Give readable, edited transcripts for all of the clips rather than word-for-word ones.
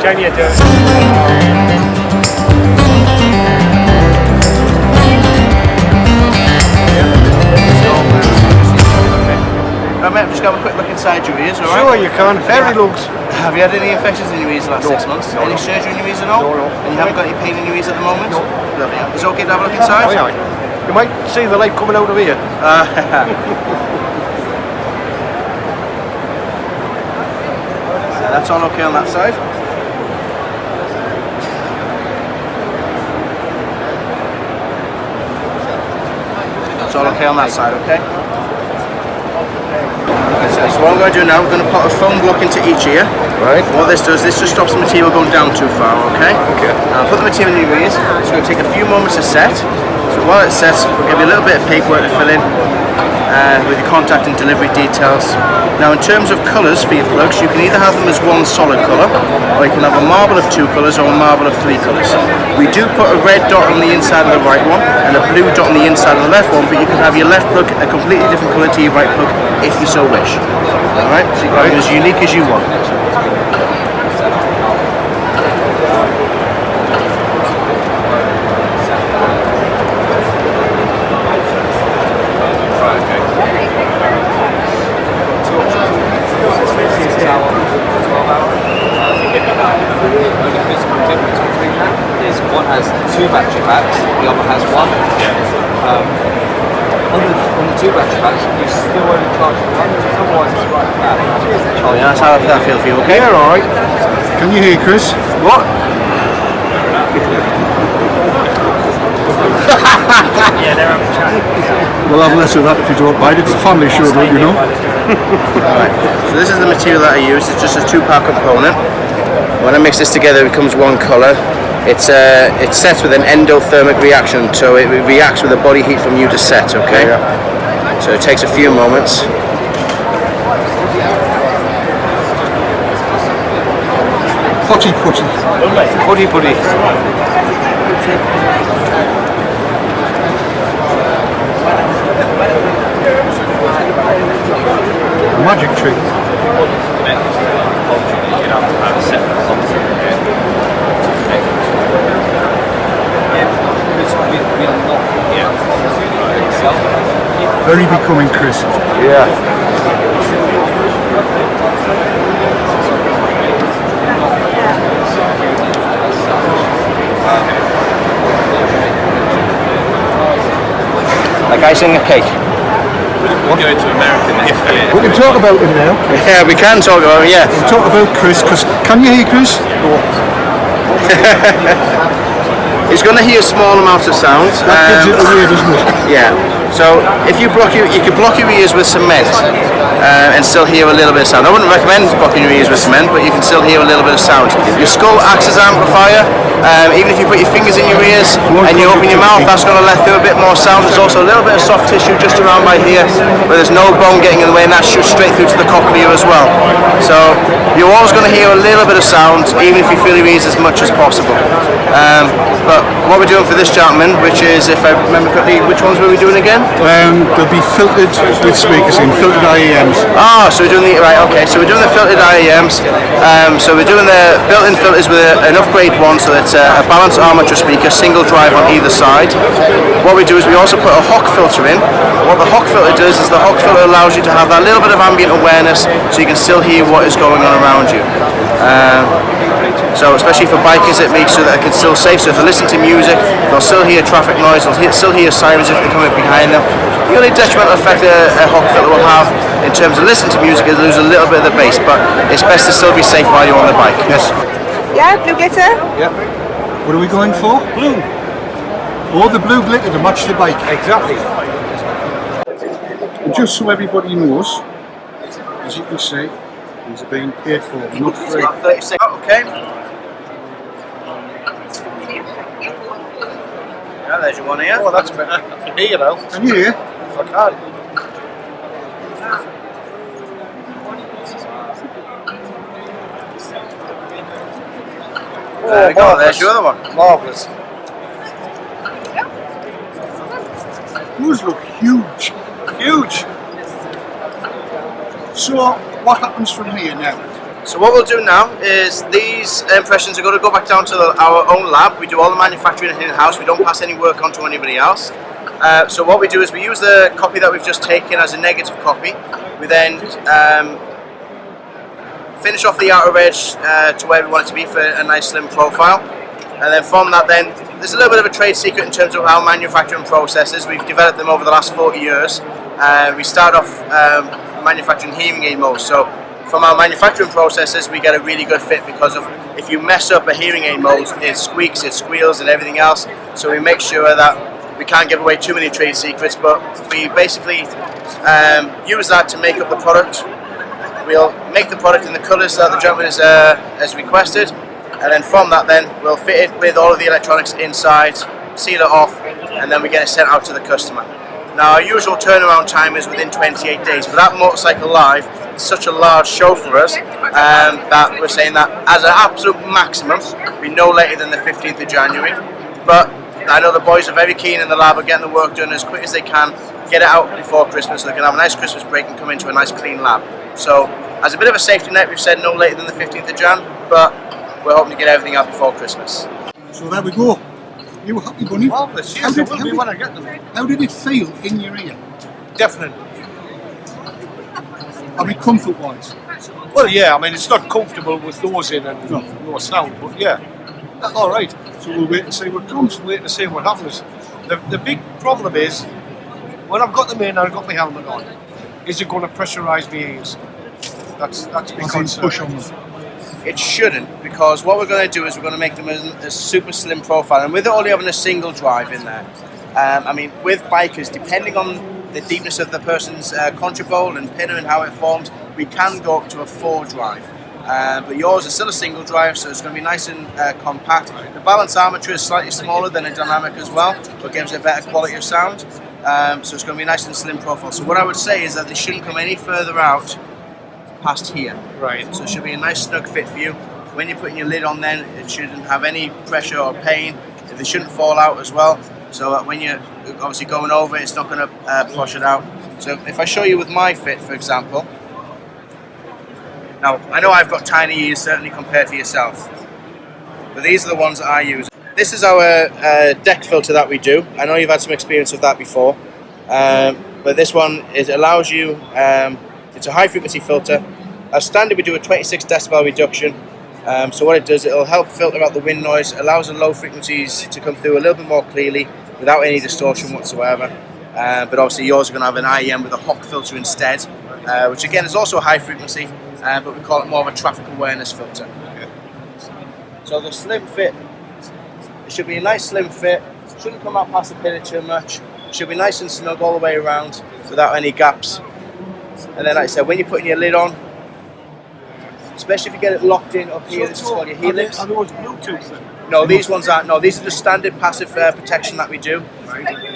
Can you do it? I'm just going to have a quick look inside your ears, alright? Sure, you can. Very looks. Have you had any infections in your ears the last 6 months? Any surgery in your ears at all? No. And you haven't got any pain in your ears at the moment? No. Lovely. Is it okay to have a look inside? Oh, yeah. You might see the light coming out of here. That's all okay on that side. That's all okay on that side, okay? So what I'm going to do now, we're going to put a foam block into each ear. Right. What this does, this just stops the material going down too far, okay? Okay. I'll put the material in your ears. It's going to take a few moments to set. So while it sets, we'll give you a little bit of paperwork to fill in with your contact and delivery details. Now in terms of colours for your plugs, you can either have them as one solid colour, or you can have a marble of 2 colours or a marble of 3 colours. We do put a red dot on the inside of the right one and a blue dot on the inside of the left one, but you can have your left plug a completely different colour to your right plug if you so wish. Alright, so you can be as unique as you want. One has 2 battery packs, the other has 1. On the 2 battery packs, you still only charge the 1, otherwise it's right back. Oh yeah, that's how I feel for you, okay? Yeah, alright. Can you hear Chris? What? Yeah, they're having a chat. We'll have less of that if you don't mind. It's a family show, don't you know? Alright, so this is the material that I use. It's just a 2-part component. When I mix this together, it becomes one colour. It sets with an endothermic reaction, so it reacts with the body heat from you to set, okay? Yeah. So it takes a few moments. Potty putty. Putty putty. Magic trick. Very becoming Chris. Yeah. Like icing a cake. We'll go to America next year. We can talk about him now. Yeah, we can talk about it, yeah. We'll talk about Chris, because can you hear Chris? It's going to hear small amounts of sound. That gives it away, doesn't it? Yeah. So if you could block your ears with cement and still hear a little bit of sound. I wouldn't recommend blocking your ears with cement, but you can still hear a little bit of sound. Your skull acts as an amplifier. Even if you put your fingers in your ears and you open your mouth, that's going to let through a bit more sound. There's also a little bit of soft tissue just around by here, but there's no bone getting in the way, and that shoots straight through to the cochlear as well. So you're always going to hear a little bit of sound, even if you fill your ears as much as possible. But what we're doing for this gentleman, which is, if I remember correctly, which ones were we doing again? They'll be filtered with speakers in, filtered IEMs. Ah, so we're doing the, right, okay, so we're doing the filtered IEMs. So we're doing the built-in filters with an upgrade one, so it's a balanced armature speaker, single drive on either side. What we do is we also put a Hawk filter in. What the Hawk filter does is the Hawk filter allows you to have that little bit of ambient awareness, so you can still hear what is going on around you. So especially for bikers, it makes sure that it can still safe. So if they listen to music, they'll still hear traffic noise, they'll still hear sirens if they're coming behind them. The only detrimental effect a Hawk filter will have in terms of listening to music is lose a little bit of the bass, but it's best to still be safe while you're on the bike. Yes. Yeah, blue glitter. Yep. What are we going for? Blue. Oh, the blue glitter to match the bike. Exactly. And just so everybody knows, as you can see, these are being paid for, not free. Okay. Yeah, there's your one here. Oh, that's better. I can hear you now. Can you hear? I can. There we go, there's your other one. Marvellous. Those look huge. Huge. So, what happens from here now? So what we'll do now is these impressions are going to go back down to our own lab. We do all the manufacturing in-house. We don't pass any work on to anybody else. So what we do is we use the copy that we've just taken as a negative copy. We then finish off the outer edge to where we want it to be for a nice slim profile. And then from that then, there's a little bit of a trade secret in terms of our manufacturing processes. We've developed them over the last 40 years. We start off manufacturing hearing aid molds. So from our manufacturing processes, we get a really good fit because of if you mess up a hearing aid mold, it squeaks, it squeals and everything else. So we make sure that we can't give away too many trade secrets, but we basically use that to make up the product. We'll make the product in the colours that the gentleman has requested, and then from that then we'll fit it with all of the electronics inside, seal it off, and then we get it sent out to the customer. Now our usual turnaround time is within 28 days, but that Motorcycle Live is such a large show for us that we're saying that as an absolute maximum, be no later than the 15th of January. But I know the boys are very keen in the lab of getting the work done as quick as they can, get it out before Christmas so they can have a nice Christmas break and come into a nice clean lab. So as a bit of a safety net, we've said no later than the 15th of Jan, but we're hoping to get everything out before Christmas. So there we go. You were happy, Bunny? Marvellous, yes, I will be when I get them. How did it feel in your ear? Definitely. I mean, comfort-wise. Well, yeah, I mean, it's not comfortable with those in and no sound, but yeah, that's all right. So we'll wait and see what comes. Wait to see what happens. The big problem is, when I've got them in and I've got my helmet on, is it going to pressurise my ears? That's because push on them. It shouldn't, because what we're going to do is we're going to make them a super slim profile, and with it only having a single drive in there, I mean, with bikers, depending on the deepness of the person's contrabolt and pinner and how it forms, we can go up to a 4 drive. But yours is still a single drive, so it's going to be nice and compact. The balance armature is slightly smaller than a dynamic as well, but gives it a better quality of sound. So it's going to be a nice and slim profile. So what I would say is that they shouldn't come any further out past here. Right. So it should be a nice snug fit for you. When you're putting your lid on then, it shouldn't have any pressure or pain. They shouldn't fall out as well. So that when you're obviously going over it, it's not going to push it out. So if I show you with my fit, for example. Now, I know I've got tiny ears, certainly compared to yourself. But these are the ones that I use. This is our deck filter that we do. I know you've had some experience with that before. But this one, it allows you, it's a high frequency filter. As standard, we do a 26 decibel reduction. So what it does, it'll help filter out the wind noise, allows the low frequencies to come through a little bit more clearly without any distortion whatsoever. But obviously yours are going to have an IEM with a Hawk filter instead, which again is also a high frequency, but we call it more of a traffic awareness filter. So the slim fit, it should be a nice slim fit, shouldn't come out past the pinner too much, should be nice and snug all the way around without any gaps. And then like I said, when you're putting your lid on, especially if you get it locked in up here, this is called your helix. Are those Bluetooth then? No, these ones aren't. No, these are the standard passive protection that we do.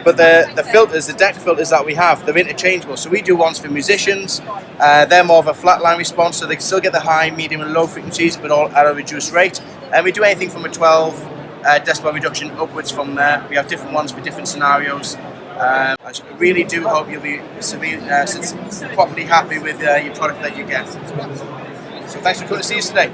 But the filters, the deck filters that we have, they're interchangeable. So we do ones for musicians. They're more of a flatline response, so they can still get the high, medium and low frequencies, but all at a reduced rate. And we do anything from a 12 decibel reduction upwards from there. We have different ones for different scenarios. I really do hope you'll be properly happy with your product that you get. So thanks for coming to see us today.